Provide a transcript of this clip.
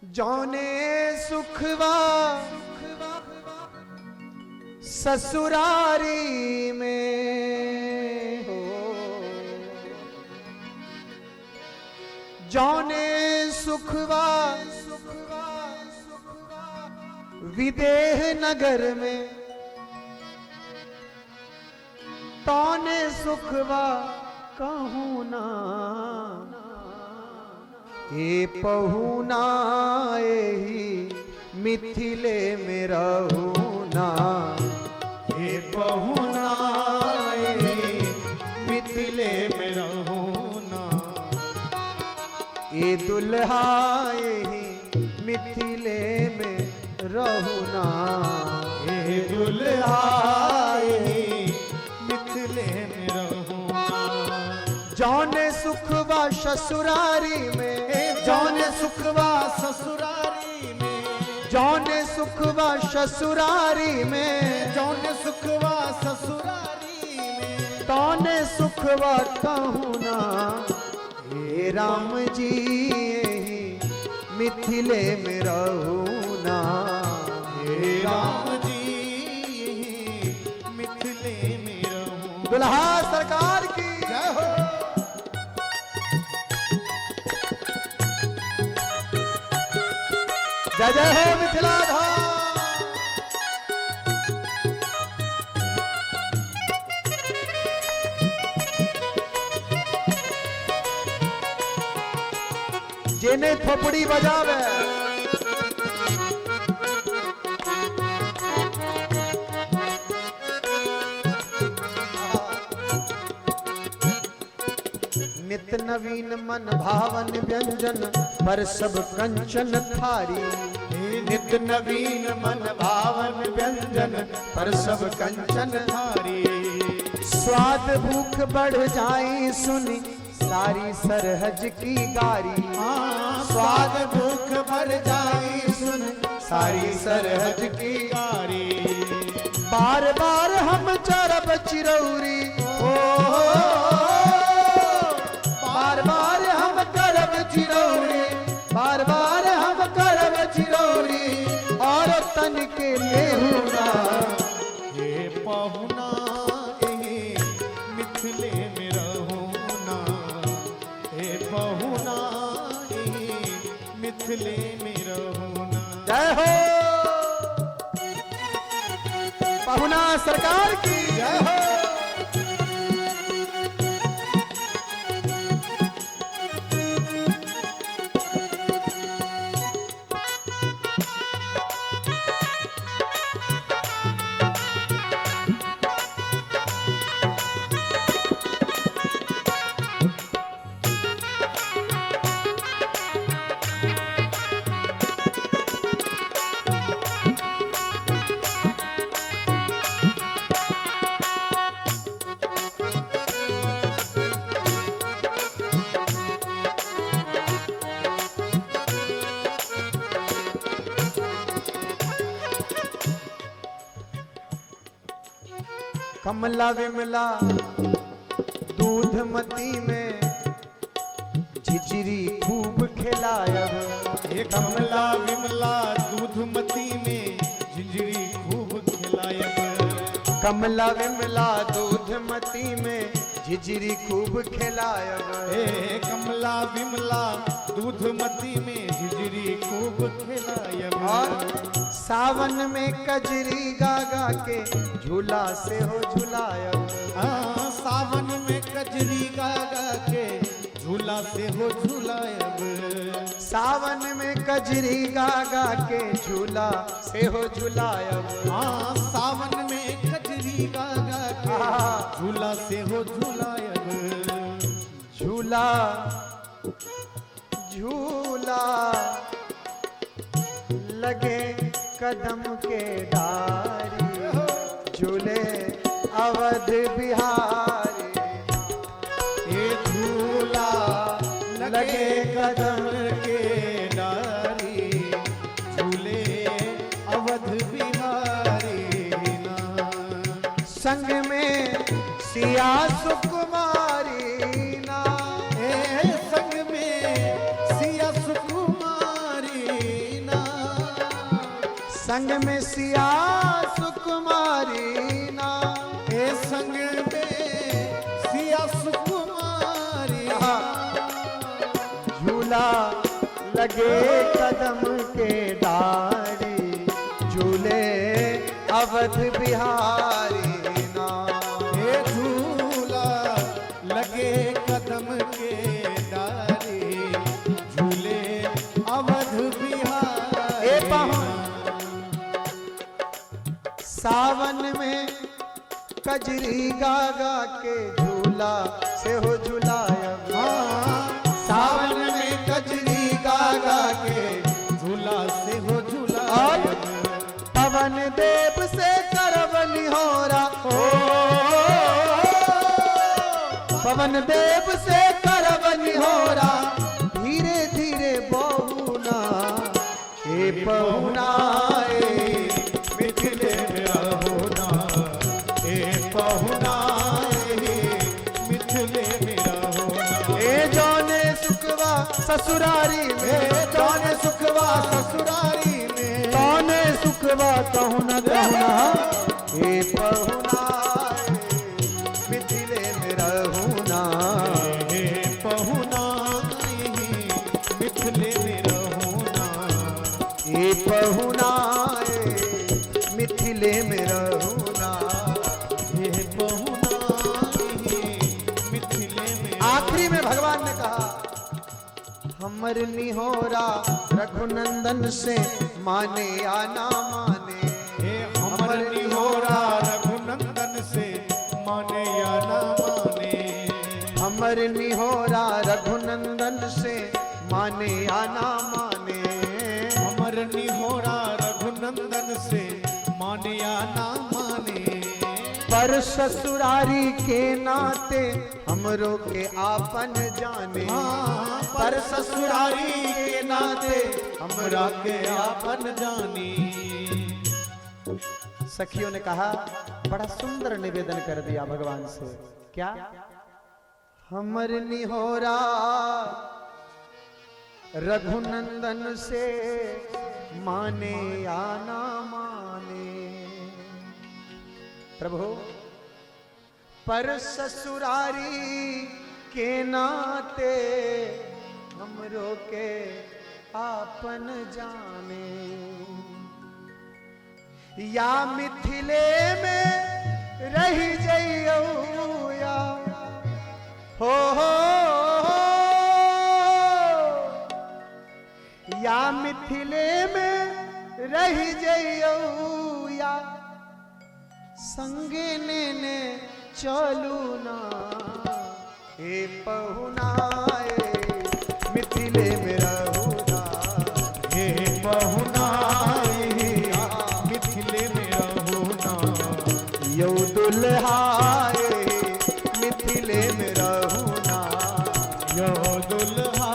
जौने सुखवा ससुरारी में हो, जौने सुखवा विदेह नगर में, तौने सुखवा कहूँ ना ए पहुना ही मिथिले में रहूना, हे पहुना मिथिले में रहूना, ए दुल्हा ही मिथिले में रहूना, हे दुल्हा मिथिले में रहूना। जौने सुखवा ससुरारी में, जौने सुखवा ससुरारी में, जौने सुखवा ससुरारी में, जौने सुखवा ससुरारी में, तौने सुखवा कहूना हे राम जी यही मिथिले में रहूना, हे राम जी मिथिले में रहूं। दुल्हा सरकार की जय हो। जय जय हो मिथिला धाम। जेने थोपड़ी बजावे नित नवीन मन भावन व्यंजन पर सब कंचन थारी, नित नवीन मन भावन व्यंजन पर सब कंचन थारी, स्वाद भूख बढ़ जाई सुनी सारी सरहज की गारी, स्वाद भूख भर जाई सुन सारी सरहज की गारी, बार बार हम चरब चिरौरी, ओ बार बार हम करब चिरौरी, बार बार हम करब चिरौरी, और तन के लेहुना हे पहुना मिथिले में रहूना, हे पहुना मिथिले में रहूना। जय हो पहुना सरकार की जय हो। कमला विमला दूधमती में झिझरी खूब खिलायब, हे कमला विमला दूधमती में झिझरी खूब खिलायब, कमला विमला दूधमती में झिझरी खूब खिलायब, हे कमला विमला दूधमती में झिझरी खूब खिलायब, और सावन में कजरी गागा के झूला से हो झुलायब, सावन में कजरी गागा के झूला से हो झुलायब, सावन में कजरी गागा के झूला से हो झुलायब, सावन में कजरी गागा के झूला से हो झुलायब, झूला झूला लगे कदम के डारी, झूले अवध बिहारी, ये झूला लगे कदम के डारी, झूले अवध बिहारी ना, संग में सिया सुकुमारी ना, संग में सिया सुकुमारी संग में सिया सुकुमारी ना, ए संग में सिया सुकुमारी, झूला लगे कदम के डारी, झूले अवध बिहारी ना, ए झूला लगे कदम के डारी, झूले अवध बिहारी। ए पाहुन सावन में कजरी गागा के झूला से हो झूलायब, सावन में कजरी गागा के झूला से हो झूला, पवन देव से करब निहोरा, पवन देव से करब निहोरा, धीरे धीरे बहुना हे बहुना मिथिले में रहोना, ए पहुना मिथिले में रहोना। ए जौने सुखवा ससुरारी में, जौने सुखवा ससुरारी में, तौने सुखवा कहूना कहूना हे बहुना मिथिले में रहूना, ए पहुना मिथिले में रहोना, हे बहुना मिथिले में रहूना। ए पहुना मिथिले में। आखिरी में भगवान ने कहा हमर निहोरा रघुनंदन से माने या ना माने, हे हमर निहोरा रघुनंदन से माने या न माने, हमर निहोरा रघुनंदन से माने या ना माने, हमर निहोरा रघुनंदन से माने या न माने। पर ससुरारी के नाते हमरो के आपन जाने, पर ससुरारी के नाते हमरा के आपन जानी। सखियों ने कहा बड़ा सुंदर निवेदन कर दिया भगवान से, क्या हमर निहोरा रघुनंदन से माने या ना माने, प्रभु पर ससुरारी के नाते हमरो के आपन जाने, या मिथिले में रही जइयो या हो या मिथिले में रही जइयो या संगे ने चलू ना हे पहुना मिथिले में रहूना, हे पहुना मिथिले में रहोना, यौ दुल्हाए मिथिले में रहूना, यो दुल्हा